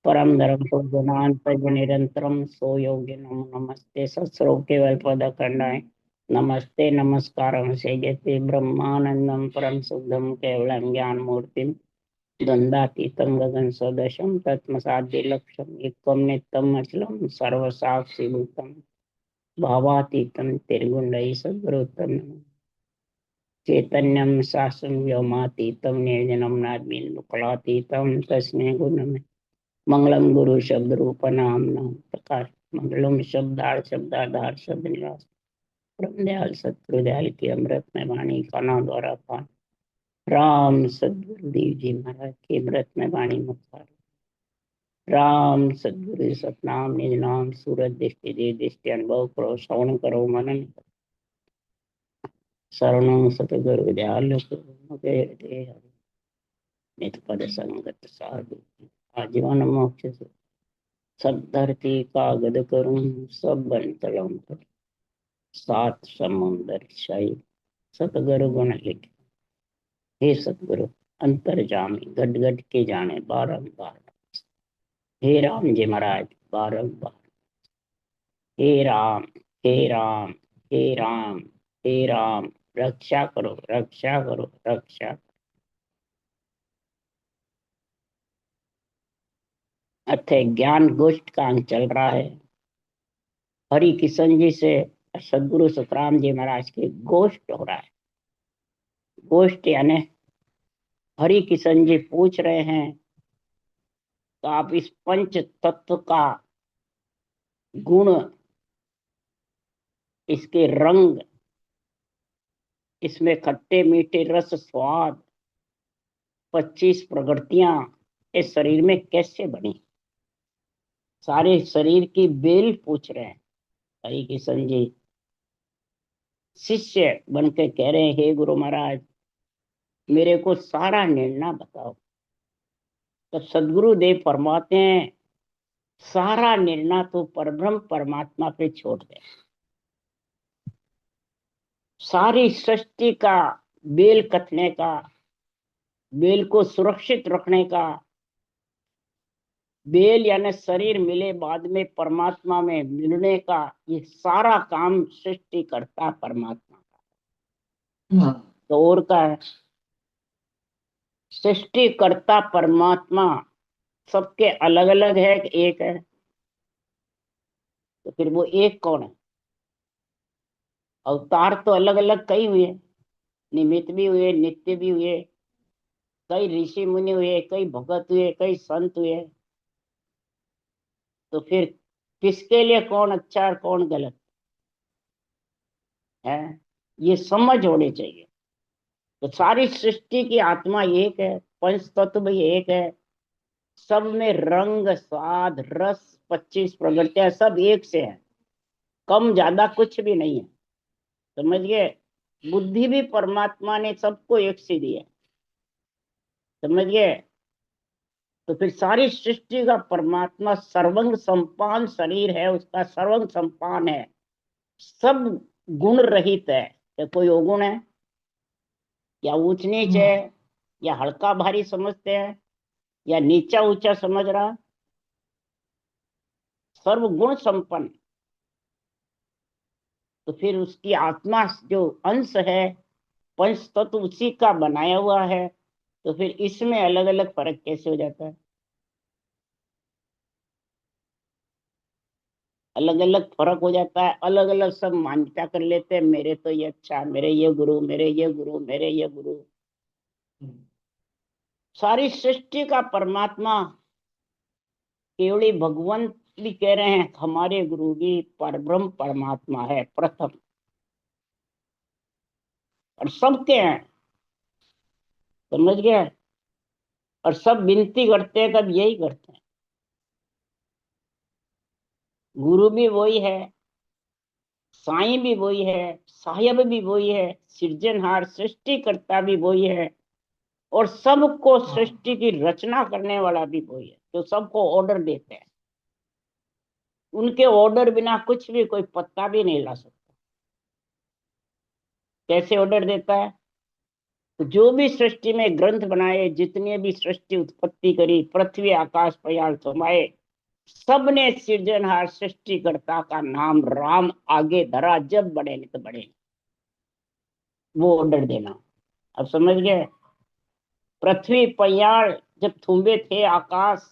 परम धर्म गुणान निरंतरम सो योगी नमो नमस्ते सत्सरो केवल पद खंडाय नमस्ते नमस्कारं सेजते ब्रह्मानंदं परम शुद्धं केवलं ज्ञान मूर्तिम द्वंद्वातीतं गगन सदृशं तत्मसाद्य लक्ष्यम एकम नित्यम अचलम सर्वसाक्षी भूतम भावातीतं त्रिगुणै सद्गुरुतम चैतन्यम शास्त्रम व्योमातीतं निर्जनम नाद्मिन् कलातीतं तस्मै गुणमे मंगलम गुरु शब्द रूप नाम नाम प्रकाश मंगलम शब्दार शब्द निवास परम दयाल सतगुरुदयाल की अमृत में वाणी काना द्वारा पान राम सदगुरुदेव जी महाराज की अमृत में वाणी मुखार राम सदगुरु सतनाम निज नाम सूरज दृष्टि दे दृष्टि अनुभव करो श्रवण करो मनन शरणं सतगुरु दयाल नित पद संगत साधु आजीवन मोक्ष सब धरती कागद करूं सब बन तलम पर सात समुंदर शाही सतगुरु गुण लिखे हे सतगुरु अंतर जामी गट गट के जाने बारंबार हे राम जी महाराज बारंबार हे राम हे राम हे राम हे राम रक्षा करो रक्षा करो रक्षा। अथे ज्ञान गोष्ठ का अंग चल रहा है। हरि किशन जी से सदगुरु सतराम जी महाराज की गोष्ठ हो रहा है। गोष्ठ यानी हरि किशन जी पूछ रहे हैं तो आप इस पंच तत्व का गुण, इसके रंग, इसमें खट्टे मीठे रस स्वाद 25 प्रकृतियां इस शरीर में कैसे बनी, सारे शरीर की बेल पूछ रहे हैं। हरि किशन जी शिष्य बन के कह रहे हैं हे गुरु महाराज मेरे को सारा निर्णय बताओ। तब सदगुरु देव फरमाते हैं सारा निर्णय तो परब्रह्म परमात्मा पे छोड़ दे। सारी सृष्टि का बेल कथने का, बेल को सुरक्षित रखने का, बेल यानी शरीर मिले बाद में परमात्मा में मिलने का, ये सारा काम सृष्टि करता परमात्मा का तो और का है। सृष्टि करता परमात्मा सबके अलग अलग है कि एक है? तो फिर वो एक कौन है? अवतार तो अलग अलग कई हुए, निमित्त भी हुए, नित्य भी हुए, कई ऋषि मुनि हुए, कई भगत हुए, कई संत हुए। तो फिर किसके लिए कौन अच्छा और कौन गलत है, ये समझ होनी चाहिए। तो सारी सृष्टि की आत्मा एक है, पंच तत्व भी एक है, सब में रंग स्वाद रस 25 प्रकृतियां सब एक से है, कम ज्यादा कुछ भी नहीं है। समझ गए? बुद्धि भी परमात्मा ने सबको एक से दी है। समझ गए? तो फिर सारी सृष्टि का परमात्मा सर्वंग संपान शरीर है, उसका सर्वंग संपान है, सब गुण रहित है। क्या कोई अवगुण है या ऊंच नीच है या हल्का भारी समझते हैं या नीचा ऊंचा समझ रहा? सर्व गुण संपन्न। तो फिर उसकी आत्मा जो अंश है पंच तत्व उसी का बनाया हुआ है, तो फिर इसमें अलग अलग फर्क कैसे हो जाता है? अलग अलग फर्क हो जाता है, अलग अलग सब मान्यता कर लेते हैं मेरे तो ये अच्छा, मेरे ये गुरु, मेरे ये गुरु, मेरे ये गुरु। सारी सृष्टि का परमात्मा केवली भगवंत भी कह रहे हैं हमारे गुरु भी परब्रह्म परमात्मा है प्रथम, और सबके हैं। समझ गए? और सब विनती करते हैं तब यही करते हैं, गुरु भी वही है, साईं भी वही है, साहेब भी वही है, सृजनहार सृष्टिकर्ता भी वही है, और सबको सृष्टि की रचना करने वाला भी वही है जो सबको ऑर्डर देते हैं। उनके ऑर्डर बिना कुछ भी कोई पत्ता भी नहीं ला सकता। कैसे ऑर्डर देता है? तो जो भी सृष्टि में ग्रंथ बनाए, जितने भी सृष्टि उत्पत्ति करी, पृथ्वी आकाश पयाल समाए, सबने सृजनहार सृष्टिकर्ता का नाम राम आगे धरा, जब बढ़े नहीं तो बढ़े, वो ऑर्डर देना। अब समझ गए? पृथ्वी पयाल जब थूमे थे, आकाश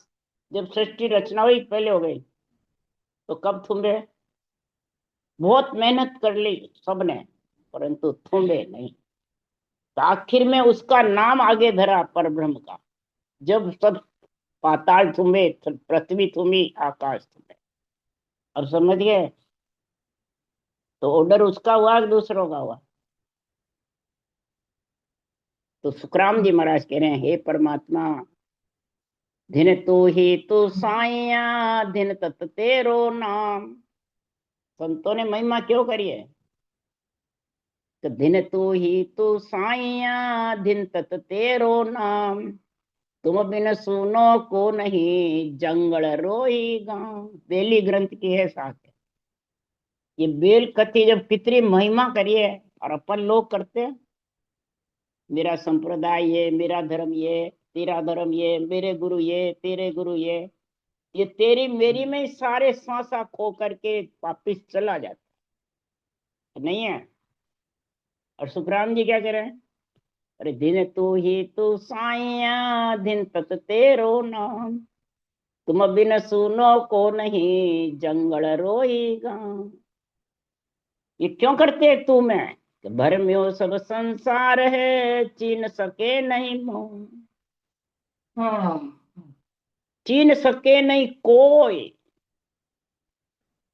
जब सृष्टि रचना हुई पहले हो गई, तो कब थूमे? बहुत मेहनत कर ली सबने, परंतु थूमे नहीं। तो आखिर में उसका नाम आगे धरा परब्रह्म का, जब सब पाताल थूमे, पृथ्वी थूमी, आकाश थूमे। अब समझ गए? तो ऑर्डर उसका हुआ कि दूसरों का हुआ? तो सुखराम जी महाराज कह रहे हैं, हे परमात्मा, दिन तू ही तू साइया, दिन तत तेरो नाम। संतों ने महिमा क्यों करी है? तो दिन तू ही तू साइया, दिन तत तेरो नाम, तुम बिन सुनो को नहीं, जंगल रोई गांव। बेली ग्रंथ की है साथ है। ये बेल कथी जब कितनी महिमा करी है, और अपन लोग करते हैं, मेरा संप्रदाय ये, मेरा धर्म ये, तेरा धर्म ये, मेरे गुरु ये, तेरे गुरु ये तेरी मेरी में ही सारे सांसा खो करके वापिस चला जाता नहीं है। और सुखराम जी क्या कह रहे हैं? अरे दिन तू ही तू साइया, दिन तत तेरो नाम, तुम बिन सुनो को नहीं, जंगल रोई गाँव। ये क्यों करते तू मैं? कि भरम्यो सब संसार है, चीन सके नहीं मोह। हाँ, चीन सके नहीं कोई।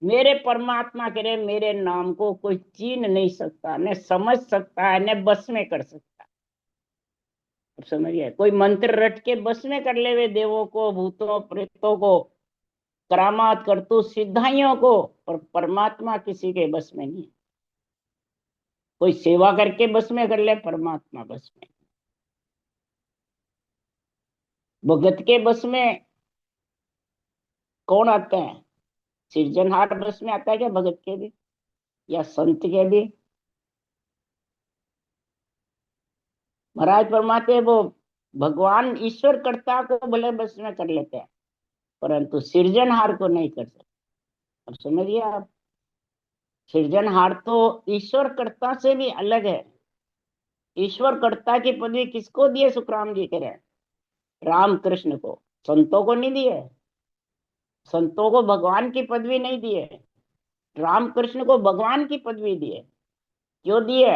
मेरे परमात्मा के रे, मेरे नाम को कोई चीन नहीं सकता, न समझ सकता है, न बस में कर सकता। अब समझिए, कोई मंत्र रट के बस में कर ले वे देवों को, भूतों प्रेतों को, करामात करतू सिद्धाइयों को, पर परमात्मा किसी के बस में नहीं। कोई सेवा करके बस में कर ले, परमात्मा बस में। भगत के बस में कौन आता है? सृजनहार बस में आता है क्या भगत के भी, या संत के भी? महाराज परमात्मा वो भगवान ईश्वर कर्ता को भले बस में कर लेते हैं, परंतु सृजनहार को नहीं कर सकते। अब समझिए आप, सृजनहार तो ईश्वर कर्ता से भी अलग है। ईश्वर कर्ता की पदवी किसको दिए? सुखराम जी कह रहे हैं, राम कृष्ण को। संतों को नहीं दिए। संतों को भगवान की पदवी नहीं दिए, राम कृष्ण को भगवान की पदवी दिए। क्यों दिए?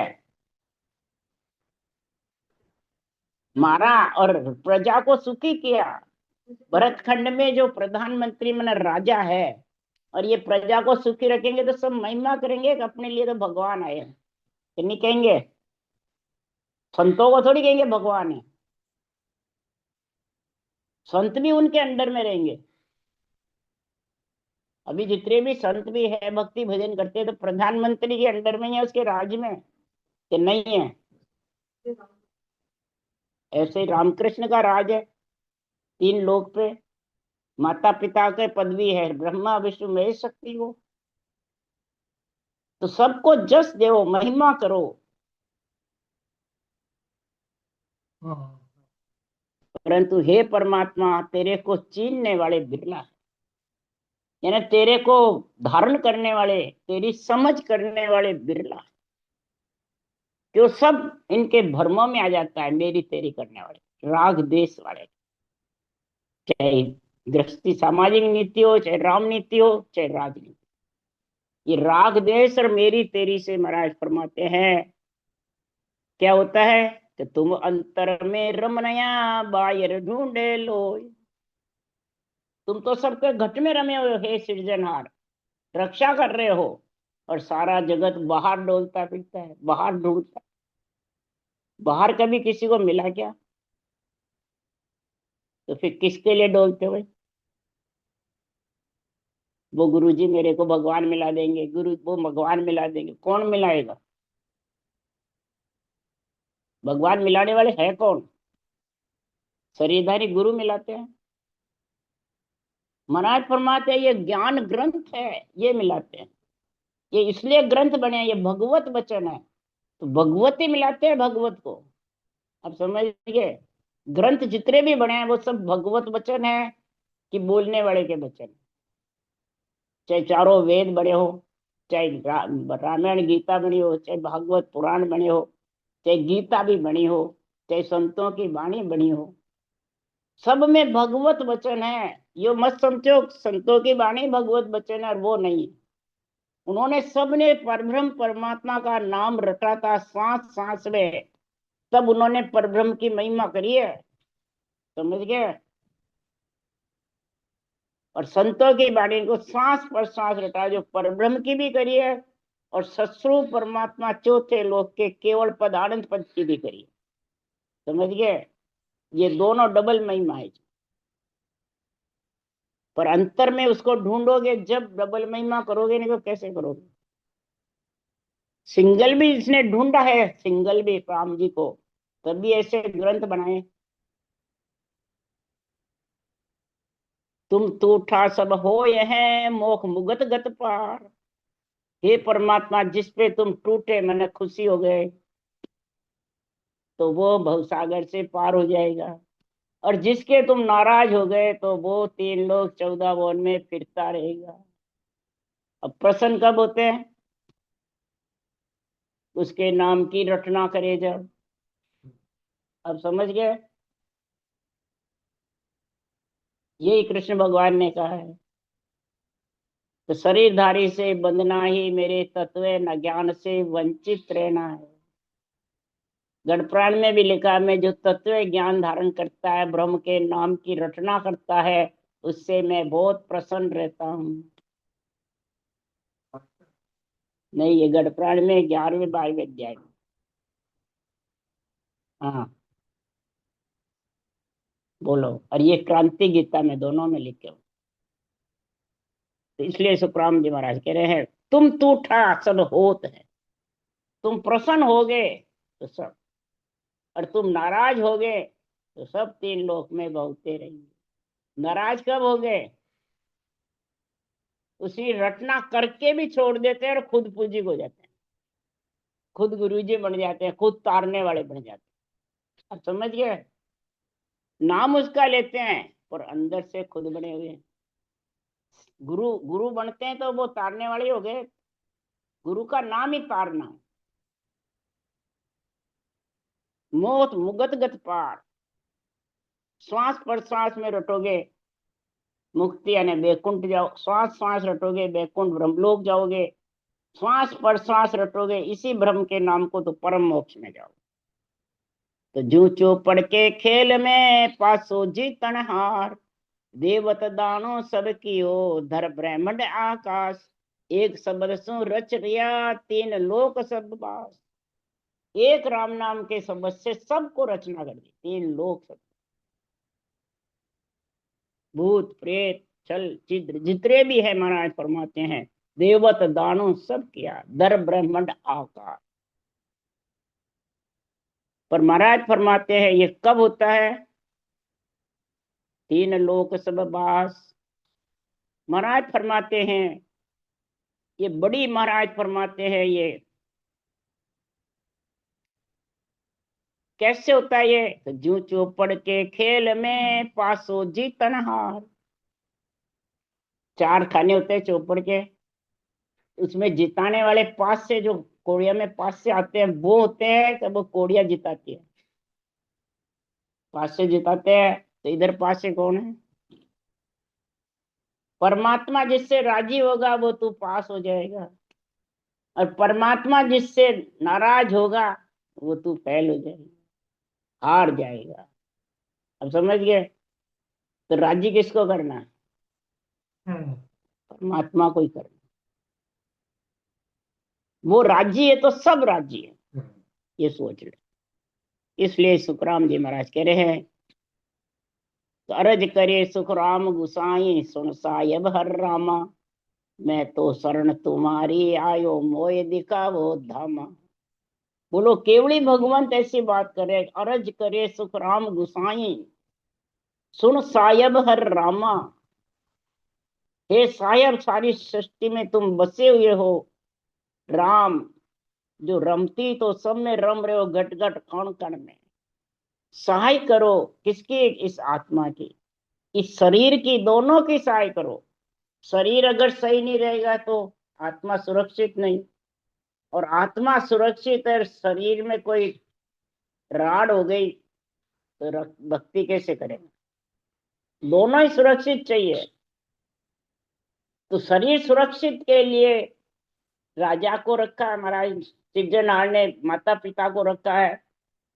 मारा और प्रजा को सुखी किया। भरत खंड में जो प्रधानमंत्री मन राजा है, और ये प्रजा को सुखी रखेंगे तो सब महिमा करेंगे कि अपने लिए तो भगवान आए हैं, कि नहीं कहेंगे? संतों को थोड़ी कहेंगे भगवान है। संत भी उनके अंडर में रहेंगे। अभी जितने भी संत भी है, भक्ति भजन करते हैं, तो प्रधानमंत्री के अंडर में है, उसके राज में, कि नहीं है? ऐसे ही रामकृष्ण का राज है तीन लोक पे। माता पिता के पदवी है, ब्रह्मा विष्णु महेश शक्ति हो। तो सबको जस देवो, महिमा करो। हाँ। परंतु हे परमात्मा, तेरे को चीनने वाले बिरला है। यानी तेरे को धारण करने वाले, तेरी समझ करने वाले बिरला है। क्यों? सब इनके भ्रमों में आ जाता है, मेरी तेरी करने वाले, राग देश वाले। चाहे गृहस्थी सामाजिक नीति हो, चाहे राम नीति हो, चाहे राजनीति, ये राग देश और मेरी तेरी से महाराज फरमाते हैं क्या होता है? कि तुम अंतर में रमनया, बाहर ढूंढे लो। तुम तो सबके घट में रमे हुए हो, हे सृजनहार, रक्षा कर रहे हो, और सारा जगत बाहर डोलता फिरता है, बाहर ढूंढता। बाहर कभी किसी को मिला क्या? तो फिर किसके लिए डोलते हुए? वो गुरु जी मेरे को भगवान मिला देंगे, गुरु वो भगवान मिला देंगे। कौन मिलाएगा? भगवान मिलाने वाले है कौन? शरीरधारी गुरु मिलाते हैं। महाराज फरमाते हैं ये ज्ञान ग्रंथ है, ये मिलाते हैं। ये इसलिए ग्रंथ बने हैं, ये भगवत वचन है, तो भगवती मिलाते हैं भगवत को। अब समझ गए? ग्रंथ जितने भी बने हैं वो सब भगवत वचन है कि बोलने वाले के वचन। चाहे चारों वेद बने हो, चाहे रामायण गीता बनी हो, चाहे भागवत पुराण बने हो, चाहे गीता भी बनी हो, चाहे संतों की वाणी बनी हो, सब में भगवत वचन है। यो मत समझो संतों की वाणी भगवत वचन है और वो नहीं। उन्होंने सबने परब्रह्म परमात्मा का नाम रटा था सांस सांस में, तब उन्होंने परब्रह्म की महिमा करी है। समझ गए? और संतों की वाणी को सांस पर सांस रटा, जो परब्रह्म की भी करी है और सत्स्वरूप परमात्मा चौथे लोक के केवल पद आनंद पद की भी करी है। समझ गए? ये दोनों डबल महिमा है। पर अंतर में उसको ढूंढोगे जब डबल महिमा करोगे, नहीं तो कैसे करोगे? सिंगल भी इसने ढूंढा है, सिंगल भी राम जी को, तभी ऐसे ग्रंथ बनाए। तुम टूठा सब हो यह मोख मुगत गत पार। हे परमात्मा, जिस पे तुम टूटे मन खुशी हो गए तो वो भवसागर से पार हो जाएगा, और जिसके तुम नाराज हो गए तो वो तीन लोग 14 वन में फिरता रहेगा। अब प्रसन्न कब होते हैं? उसके नाम की रटना करे जब। अब समझ गए? यही कृष्ण भगवान ने कहा है। तो शरीरधारी से बंधना ही मेरे तत्व, न ज्ञान से वंचित रहना है। गढ़पुराण में भी लिखा है, मैं जो तत्व ज्ञान धारण करता है, ब्रह्म के नाम की रटना करता है, उससे मैं बहुत प्रसन्न रहता हूँ। नहीं, ये गढ़पुराण में 11वें 12वें अध्याय में। हाँ, बोलो। और ये क्रांति गीता में दोनों में लिखे हो। तो इसलिए सुखराम जी महाराज कह रहे हैं, तुम टूठा सब होत है। तुम प्रसन्न होगे तो सब, और तुम नाराज होगे तो सब तीन लोक में बहुते रहेंगे। नाराज कब होगे? उसी रटना करके भी छोड़ देते हैं और खुद पूजी हो जाते हैं, खुद गुरुजी बन जाते हैं, खुद तारने वाले बन जाते हैं। अब समझ गए? नाम उसका लेते हैं पर अंदर से खुद बने हुए हैं। गुरु गुरु बनते हैं तो वो तारने वाले हो गए। गुरु का नाम ही तारना है। मोत मुगत गत पार, श्वास पर श्वास में रटोगे मुक्ति यानी बैकुंठ जाओ, श्वास श्वास रटोगे बैकुंठ ब्रह्मलोक जाओगे, श्वास पर श्वास रटोगे इसी ब्रह्म के नाम को तो परम मोक्ष में जाओ। तो जू चौपड़ के खेल में पासो जीतन हार, देवत दानो सब कियो धर ब्रह्मंड आकाश, एक शब्द सु रच रिया तीन लोक सब बास। एक राम नाम के शब्द से सबको रचना कर दी, तीन लोक सब, भूत प्रेत छल चिद्र जितने भी है महाराज फरमाते हैं, देवत दानो सब किया दर ब्रह्मंड आकाश। पर महाराज फरमाते हैं ये कब होता है? तीन लोक सब बास। महाराज फरमाते हैं ये बड़ी, महाराज फरमाते हैं ये कैसे होता है? ये तो जू चौपड़ के खेल में पासो जीतन हार। चार खाने होते हैं चौपड़ के, उसमें जिताने वाले पास से, जो कोड़िया में पास से आते हैं वो होते हैं, तब वो कोड़िया जिताती है। पास से जिताते हैं तो इधर पास से कौन है? परमात्मा जिससे राजी होगा वो तू पास हो जाएगा, और परमात्मा जिससे नाराज होगा वो तू फेल हो जाएगा, हार जाएगा। अब समझ गए? तो राजी किसको करना है? परमात्मा को ही करना। वो राजी है तो सब राजी है, ये सोच ले। इसलिए सुखराम जी महाराज कह रहे हैं, तो अरज करे सुखराम गुसाई सुन सायब हर रामा, मैं तो शरण तुम्हारी आयो मोय दिखावो धामा। बोलो केवली भगवंत ऐसी बात करे, अरज करे सुखराम गुसाई सुन सायब हर रामा। हे सायब, सारी सृष्टि में तुम बसे हुए हो, राम जो रमती तो सब में रम रहे हो, घट घट कण कण में। सहाय करो। किसकी? इस आत्मा की, इस शरीर की, दोनों की सहाय करो। शरीर अगर सही नहीं रहेगा तो आत्मा सुरक्षित नहीं, और आत्मा सुरक्षित है, शरीर में कोई राड हो गई तो भक्ति कैसे करेंगे? दोनों ही सुरक्षित चाहिए। तो शरीर सुरक्षित के लिए राजा को रखा है महाराज सिद्धनारायण ने, माता पिता को रखा है,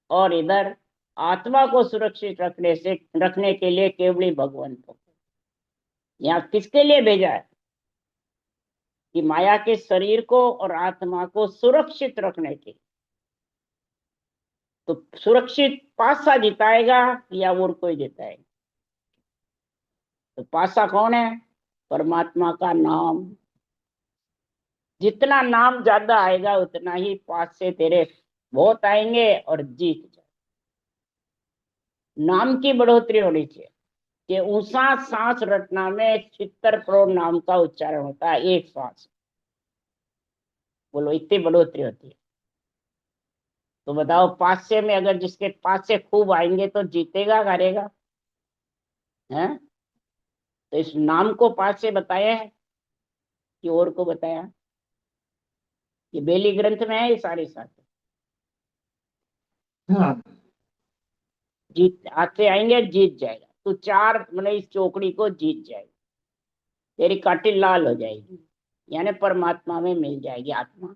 और इधर आत्मा को सुरक्षित रखने के लिए केवली भगवान को। यहाँ किसके लिए भेजा है? कि माया के शरीर को और आत्मा को सुरक्षित रखने के। तो सुरक्षित पासा जिताएगा या और कोई जिताएगा? तो पासा कौन है? परमात्मा का नाम। जितना नाम ज्यादा आएगा उतना ही पास से तेरे बहुत आएंगे और जीत जाए। नाम की बढ़ोतरी होनी चाहिए कि ऊंचा सांस रटना में 76 करोड़ नाम का उच्चारण होता है एक सांस। बोलो इतनी बढ़ोतरी होती है। तो बताओ पासे में अगर जिसके पास से खूब आएंगे तो जीतेगा हारेगा? है? तो इस नाम को पास से बताया है कि और को बताया? ये बेली ग्रंथ में है ये सारे साथ। हाँ। जीत आते आएंगे जीत जाएगा। तो चार मतलब इस चौकड़ी को जीत जाएगा, तेरी काटी लाल हो जाएगी, यानी परमात्मा में मिल जाएगी आत्मा।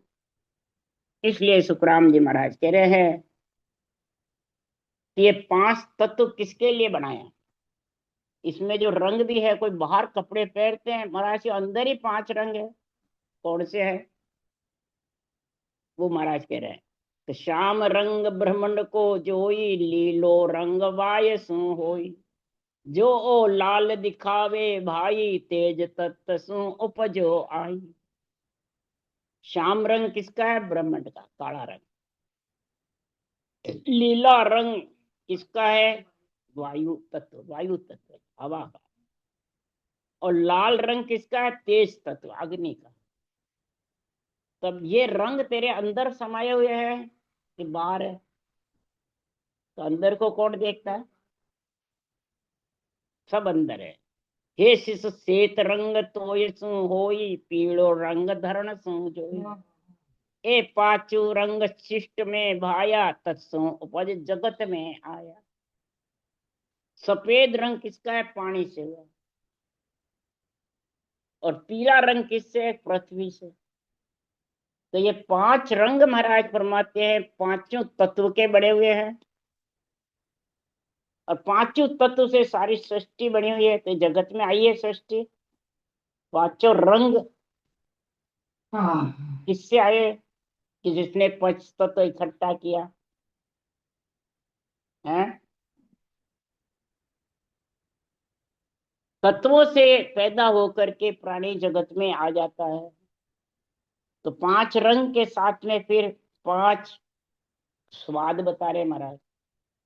इसलिए सुखराम जी महाराज कह रहे हैं कि ये 5 तत्व किसके लिए बनाया? इसमें जो रंग भी है, कोई बाहर कपड़े पहनते हैं महाराज के अंदर ही 5 रंग है। कौन से है वो महाराज कह रहे हैं? तो श्याम रंग ब्रह्मंड को जोई, लीलो रंग वाय सु होई। जो ओ लाल दिखावे भाई, तेज तत्व सु उपजो आई। श्याम रंग किसका है? ब्रह्मंड का, काला रंग। लीला रंग किसका है? वायु तत्व, वायु तत्व, हवा का। और लाल रंग किसका है? तेज तत्व, अग्नि का। तब ये रंग तेरे अंदर समाये हुए हैं कि बाहर है? तो अंदर को कौन देखता है? सब अंदर है। हे शिष श्वेत रंग तोय सु होई, पीड़ो रंग धरण सु जोई। ए पांचू रंग शिष्ट में भाया, तत्सो उपज जगत में आया। सफेद रंग किसका है? पानी से हुआ। और पीला रंग किससे? पृथ्वी से। तो ये 5 रंग महाराज फरमाते हैं पांचों तत्व के बड़े हुए हैं, और पांचों तत्व से सारी सृष्टि बनी हुई है। तो जगत में आई है सृष्टि। पांचों रंग हाँ। किससे आए? कि जिसने पंच तत्व इकट्ठा किया है। तत्वों से पैदा होकर के प्राणी जगत में आ जाता है। तो 5 रंग के साथ में फिर 5 स्वाद बता रहे महाराज।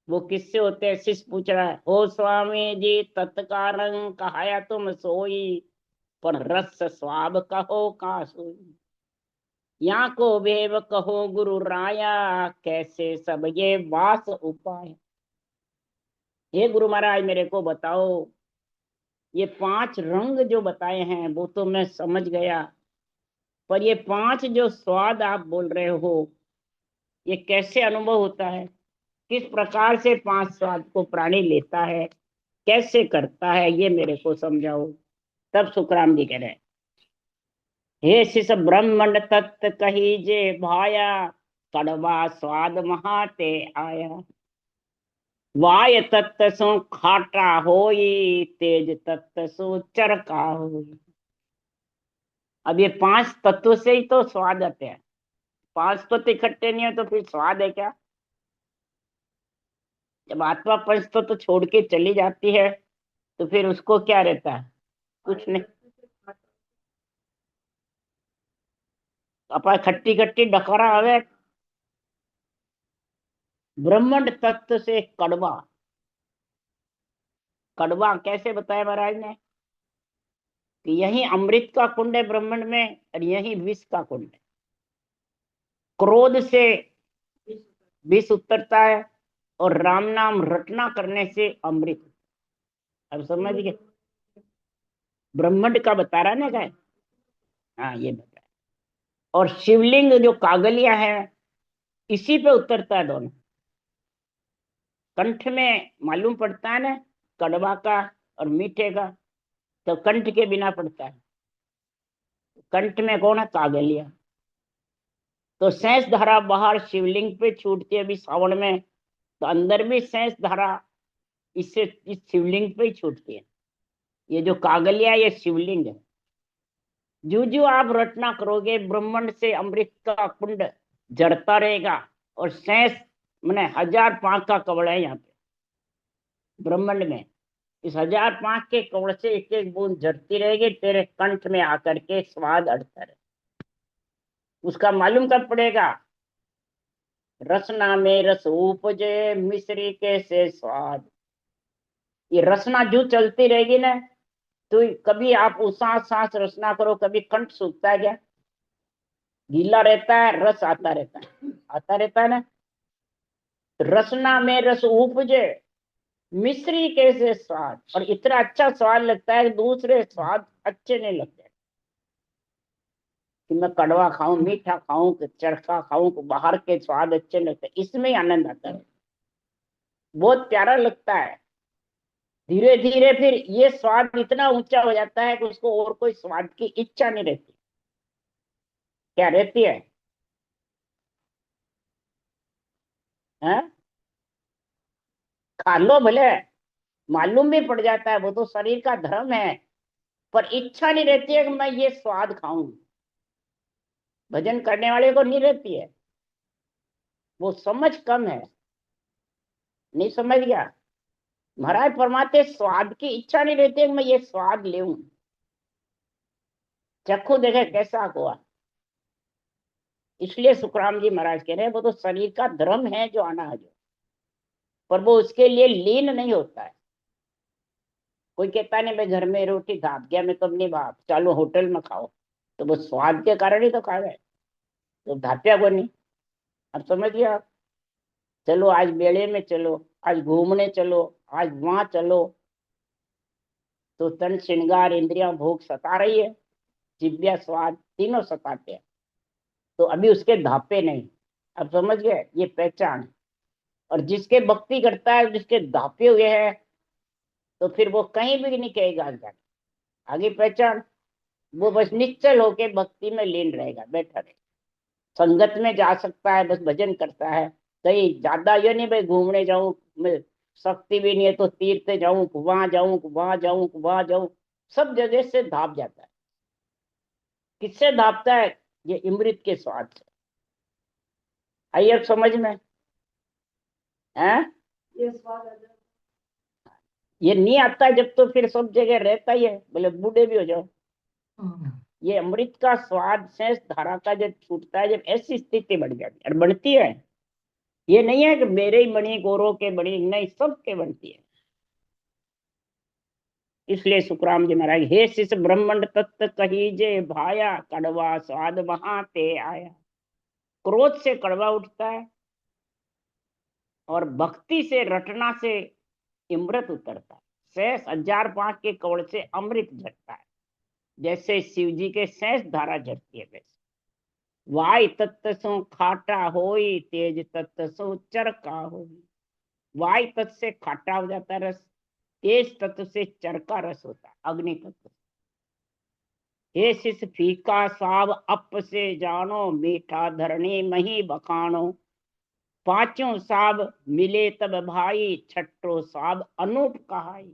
वो किससे होते हैं? शिष्य पूछ रहा है, ओ स्वामी जी तत्का रंग कहाया तुम सोई, पर रस स्वाब कहो का सोई। यहाँ को वेव कहो गुरु राया, कैसे सब ये वास उपाय। हे गुरु महाराज मेरे को बताओ, ये 5 रंग जो बताए हैं वो तो मैं समझ गया, पर ये 5 जो स्वाद आप बोल रहे हो ये कैसे अनुभव होता है? किस प्रकार से 5 स्वाद को प्राणी लेता है, कैसे करता है, ये मेरे को समझाओ। तब सुखराम जी कह रहे हैं, हे शिष ब्रह्मंड तत्व कहीजे भाया, कड़वा स्वाद महाते आया। वाय तत्व सो खाटा होई, तेज तत्व सो चरका होई। अब ये 5 तत्व से ही तो स्वाद आते हैं। 5 तत्व इकट्ठे नहीं है तो फिर स्वाद है क्या? जब आत्मा 5 तत्व छोड़ के चली जाती है तो फिर उसको क्या रहता है? कुछ नहीं। अपा खट्टी खट्टी डकरा हवे। ब्रह्मांड तत्व से कड़वा। कड़वा कैसे बताया महाराज ने? कि यही अमृत का कुंड है ब्रह्मांड में, और यही विष का कुंड है। क्रोध से विष उतरता है, और राम नाम रटना करने से अमृत। अब समझ गए, ब्रह्मांड का बता रहा ना क्या। हाँ ये बता। और शिवलिंग जो कागलिया है इसी पे उतरता है दोनों। कंठ में मालूम पड़ता है ना, कड़वा का और मीठे का, तो कंठ के बिना पड़ता है। कंठ में कौन है, कागलिया। तो शेष धारा बाहर शिवलिंग पे छूटती है अभी सावन में, तो अंदर भी शेष धारा इससे इस शिवलिंग पे ही छूटती है। ये जो कागलिया ये शिवलिंग है। जो जो आप रचना करोगे ब्रह्मांड से अमृत का कुंड झरता रहेगा। और शेष मैंने 1000 पांख का कवड़ है यहाँ पे ब्रह्मांड में। इस 1000 पांख के कवड़ से एक एक बूंद झरती रहेगी तेरे कंठ में आकर के स्वाद अड़ता रहे। उसका मालूम कब पड़ेगा, रसना में रस उपजे मिश्री के से स्वाद। ये रसना जो चलती रहेगी ना, तो कभी आप उस सांस सांस रचना करो, कभी कंठ सूखता है क्या, गीला रहता है, रस आता रहता है, आता रहता है ना। रसना में रस उपजे मिश्री कैसे स्वाद, और इतना अच्छा स्वाद लगता है कि दूसरे स्वाद अच्छे नहीं लगते। कि मैं कड़वा खाऊं, मीठा खाऊं, कि चरखा खाऊं, कि बाहर के स्वाद अच्छे लगते, इसमें ही आनंद आता है, बहुत प्यारा लगता है। धीरे धीरे फिर ये स्वाद इतना ऊंचा हो जाता है कि उसको और कोई स्वाद की इच्छा नहीं रहती। क्या रहती है, हैं? खा लो भले, मालूम भी पड़ जाता है, वो तो शरीर का धर्म है। पर इच्छा नहीं रहती है कि मैं ये स्वाद खाऊं। भजन करने वाले को नहीं रहती है, वो समझ कम है। नहीं समझ गया, महाराज फरमाते स्वाद की इच्छा नहीं रहती है कि मैं ये स्वाद ले। चखू देखे कैसा हुआ। इसलिए सुखराम जी महाराज कह रहे हैं वो तो शरीर का धर्म है जो आना है जो, पर वो उसके लिए लीन नहीं होता है। कोई कहता नहीं, मैं घर में रोटी धाप गया, मैं तो नहीं बाप चलो होटल में खाओ, तो वो स्वाद के कारण ही तो खा गए, तो धाप्या को नहीं। अब समझिए आप, चलो आज मेले में चलो, आज घूमने चलो, आज वहां चलो, तो तन श्रृंगार इंद्रियां भोग सता रही है, जिव्या स्वाद तीनों सताते हैं, तो अभी उसके धापे नहीं। अब समझ गए, ये पहचान है। और जिसके भक्ति करता है, जिसके धापे हुए हैं, तो फिर वो कहीं भी नहीं कहेगा आगे। आगे पहचान, वो बस निश्चल होके भक्ति में लीन रहेगा, बैठा रहेगा। संगत में जा सकता है, बस भजन करता है। कहीं ज्यादा ये नहीं भाई घूमने जाऊं, मैं शक्ति भी नहीं है तो तीर्थ जाऊं, वहां जाऊं, वहां जाऊं, वहां जाऊं, सब जगह से धाप जाता है। किससे धापता है, ये अमृत के स्वाद से। आइए अब समझ में है। ये स्वाद आ जाए। ये नहीं आता है जब, तो फिर सब जगह रहता ही है, बोले बूढ़े भी हो जाओ। ये अमृत का स्वाद शेष धारा का जब छूटता है, जब ऐसी स्थिति बढ़ जाती है और बढ़ती है। ये नहीं है कि मेरे ही बनी, गोरों के बनी, नहीं, सबके बनती है। इसलिए सुखराम जी महाराज, हे शिष ब्रह्मंड तत्व कहीजे भाया, कड़वा स्वाद वहां ते आया। क्रोध से कड़वा उठता है, और भक्ति से रटना से अमृत उतरता है। शेष 1000 पांच के कवड़ से अमृत झरता है, जैसे शिव जी के शेष धारा झरती है वैसे। वाय तत्व सो खाटा होई, तेज तत्व सो चरका होई। वाय तत्व से खाटा हो जाता है रस, तेज तत्व से चरका रस होता है, अग्नि तत्व। हे शिष फीका साब अप से जानो, मीठा धरणी मही बखानो। पांचों साब मिले तब भाई, छठो साब अनूप कहाई।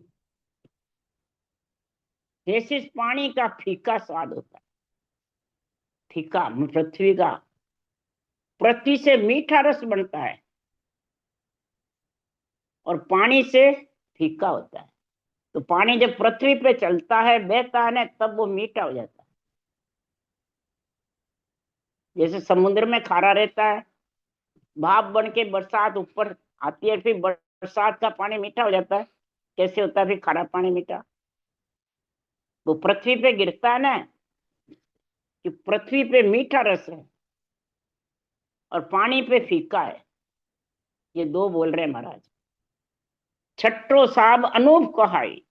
हे शिष पानी का फीका स्वाद होता है, फीका पृथ्वी का, पृथ्वी से मीठा रस बनता है, और पानी से फीका होता है। तो पानी जब पृथ्वी पे चलता है, बहता है ना, तब वो मीठा हो जाता है। जैसे समुद्र में खारा रहता है, भाप बन के बरसात ऊपर आती है, फिर बरसात का पानी मीठा हो जाता है। कैसे होता है फिर खारा पानी मीठा, वो पृथ्वी पे गिरता है ना, कि पृथ्वी पे मीठा रस है और पानी पे फीका है। ये दो बोल रहे हैं महाराज। छठो साब अनूप कहाई,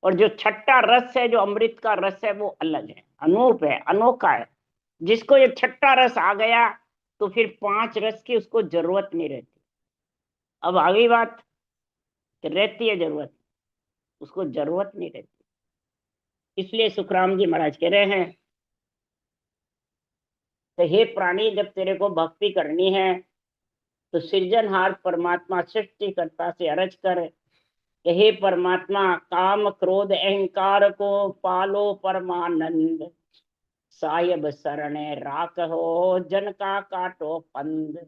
और जो छठा रस है, जो अमृत का रस है, वो अलग है, अनूप है, अनोखा है। जिसको ये छठा रस आ गया तो फिर पांच रस की उसको जरूरत नहीं रहती। अब आ गई बात कि रहती है जरूरत, उसको जरूरत नहीं रहती। इसलिए सुखराम जी महाराज कह रहे हैं, तो हे प्राणी, जब तेरे को भक्ति करनी है तो सृजनहार परमात्मा सृष्टिकर्ता से अर्ज कर कि हे परमात्मा, काम क्रोध अहंकार को पालो परमानंद, साहिब शरणे राख हो, जन का काटो फंद।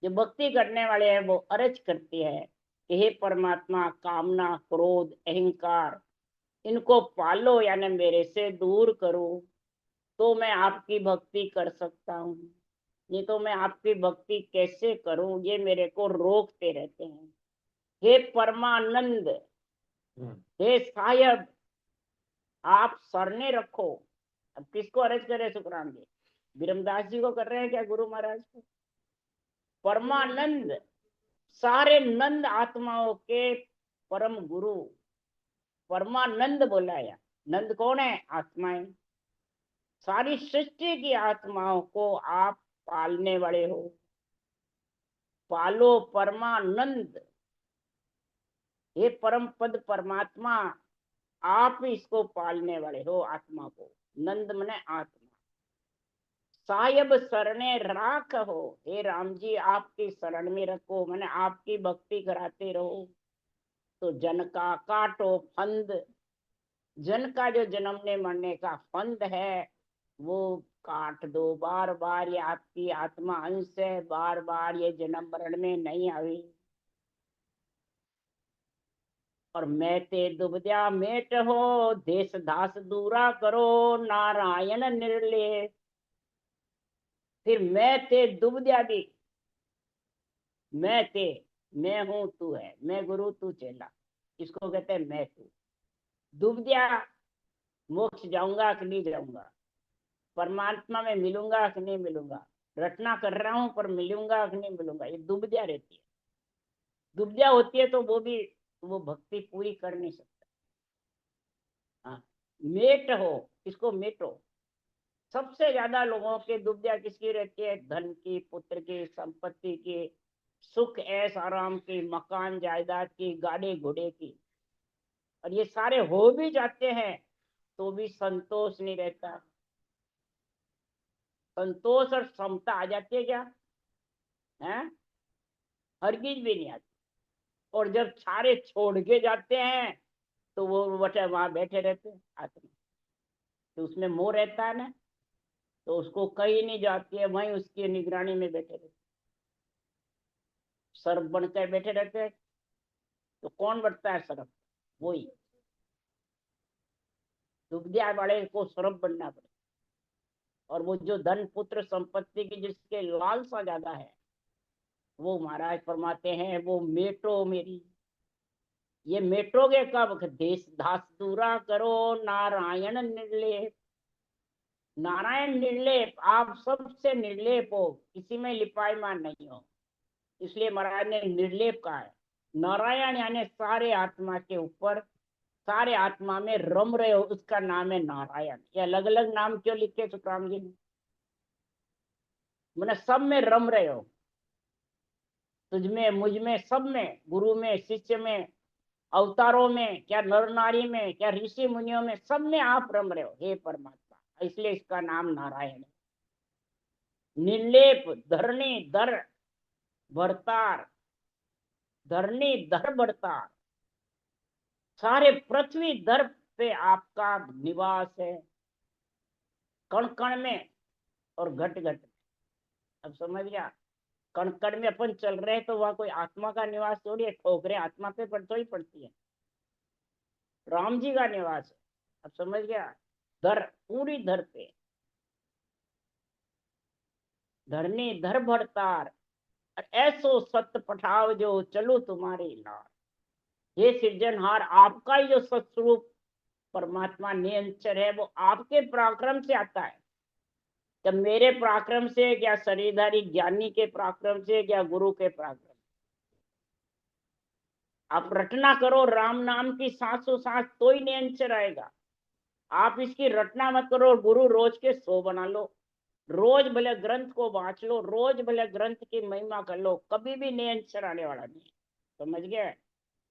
जो भक्ति करने वाले हैं वो अर्ज करती है कि हे परमात्मा, कामना क्रोध अहंकार इनको पालो, यानी मेरे से दूर करो, तो मैं आपकी भक्ति कर सकता हूँ। नहीं तो मैं आपकी भक्ति कैसे करूं, ये मेरे को रोकते रहते हैं। हे परमानंद, हे सायब, आप सरने रखो। अब किसको अर्ज करे सुखराम जी? विरमदास जी को कर रहे हैं क्या, गुरु महाराज को? परमानंद, सारे नंद आत्माओं के परम गुरु परमानंद बोला है। नंद कौन है? आत्माएं। सारी सृष्टि की आत्माओं को आप पालने वाले हो। पालो परमानंद, हे परम पद परमात्मा, आप इसको पालने वाले हो, आत्मा को। नंद मने आत्मा। सायब शरणे राख हो, हे राम जी आपकी शरण में रखो, मैंने आपकी भक्ति कराते रहो। तो जन का काटो फंद, जन का जो जन्मने मरने का फंद है वो काट दो। बार बार ये आपकी आत्मा अंश है, बार बार ये जन्म मरण में नहीं आई। और मैते दुबद्या मेट हो, देश दास दूरा करो, नारायण निर्लेप। फिर मैते दुबद्या भी, मैते, मैं हूं तू है, मैं गुरु तू चेला, इसको कहते हैं मैं तू। दुबद्या, मोक्ष जाऊंगा कि नहीं जाऊंगा, परमात्मा में मिलूंगा कि नहीं मिलूंगा, रटना कर रहा हूं पर मिलूंगा कि नहीं मिलूंगा, ये दुबद्या रहती है। दुबद्या होती है तो वो भी, वो भक्ति पूरी कर नहीं सकता। हाँ, मेट हो, इसको मेटो। सबसे ज्यादा लोगों के दुविधा किसकी रहती है? धन की, पुत्र की, संपत्ति की, सुख ऐश आराम की, मकान जायदाद की, गाड़ी घोड़े की। और ये सारे हो भी जाते हैं तो भी संतोष नहीं रहता। संतोष और समता आ जाती है क्या? है, हरगिज भी नहीं आती। और जब सारे छोड़ के जाते हैं तो वो बटे वहां बैठे रहते हैं आत्मा, तो उसमें मोह रहता है ना, तो उसको कहीं नहीं जाती है, वहीं उसकी निगरानी में बैठे रहते, सर्प बनकर बैठे रहते हैं। तो कौन बनता है सर्प? वही। दुविधा वाले को सर्प बनना पड़े। और वो जो धन पुत्र संपत्ति की जिसके लालसा ज्यादा है, वो महाराज फरमाते हैं वो मेटो मेरी। ये मेटोगे कब? देश दास दूरा करो, नारायण निर्लेप। नारायण निर्लेप, आप सबसे निर्लेप हो, किसी में लिपायमान नहीं हो। इसलिए महाराज ने निर्लेप कहा है। नारायण यानी सारे आत्मा के ऊपर, सारे आत्मा में रम रहे हो, उसका नाम है नारायण। ये अलग अलग नाम क्यों लिखे सुखराम जी ने? मैंने सब में रम रहे हो, तुझ में, मुझ में, सब में, गुरु में, शिष्य में, अवतारों में, क्या नर नारी में, क्या ऋषि मुनियों में, सब में आप रम रहे हो हे परमात्मा। इसलिए इसका नाम नारायण है। निर्लेप, धरणी धर भरतार, धरणी धर भरतार, सारे पृथ्वी धर पे आपका निवास है, कण कण में और घट घट में। अब समझ गया? कण कण में अपन चल रहे हैं तो वहां कोई आत्मा का निवास थोड़ी है, ठोकरें आत्मा पे थोड़ी पड़ती है, राम जी का निवास है। अब समझ गया? धर, पूरी धर पे, धरनी धर भरतार, ऐसो सत्य पठाव जो चलो तुम्हारी लार। ये सृजनहार आपका ही जो सत्स्वरूप परमात्मा निरंतर है, वो आपके पराक्रम से आता है। जब मेरे पराक्रम से, क्या शरीरधारी ज्ञानी के पराक्रम से, क्या गुरु के पराक्रम, आप रटना करो राम नाम की सांसों सांस, तो ही निरंतर आएगा। आप इसकी रटना मत करो, गुरु रोज के 100 बना लो, रोज भले ग्रंथ को बांच लो, रोज भले ग्रंथ की महिमा कर लो, कभी भी निरंतर आने वाला नहीं। समझ गए?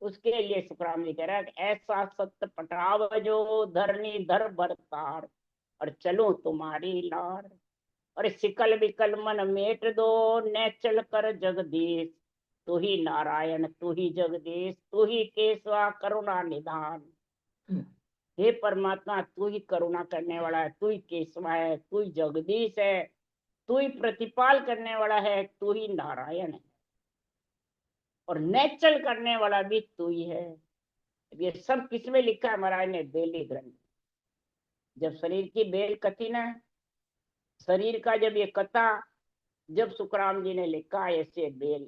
उसके लिए सुखराम जी कह रहा है ऐसा सत्य पटाव जो धरनी धर बरतार, और चलो तुम्हारी लार। और सिकल विकल मन मेट दो, न चल कर जगदीश, तू ही नारायण तू ही जगदीश, तू ही केशवा करुणा निधान। हे परमात्मा, तू ही करुणा करने वाला है, तू ही केशवा है, तू ही जगदीश है, तू ही प्रतिपाल करने वाला है, तू ही नारायण है, और नेचल करने वाला भी तू ही है। ये सब किसमें लिखा है महाराज ने? बेली ग्रंथ। जब शरीर की बेल कथी ना, शरीर का जब ये कथा, जब सुखराम जी ने लिखा ऐसे बेल,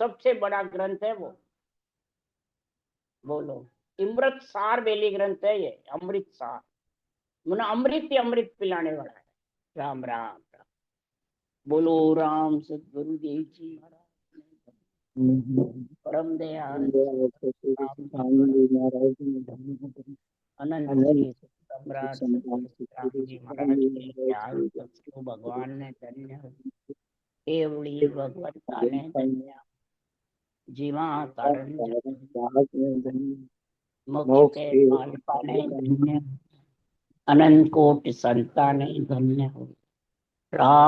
सबसे बड़ा ग्रंथ है वो। बोलो, अमृत सार बेली ग्रंथ है ये, अमृत सार, मुना अमृत ही अमृत पिलाने वाला है। राम राम राम। बोलो राम सदगुरु देव जी महाराज, परम दयाल अनंत श्री सम्राट सतगुरु राम जी महाराज के ज्ञान सत्सु भगवान ने धन्य, केवड़ी भगवत्ता ने धन्य, जीवा तारण मोक्ष के माल पाने धन्य, अनंत कोटि संतान धन्य हो। राम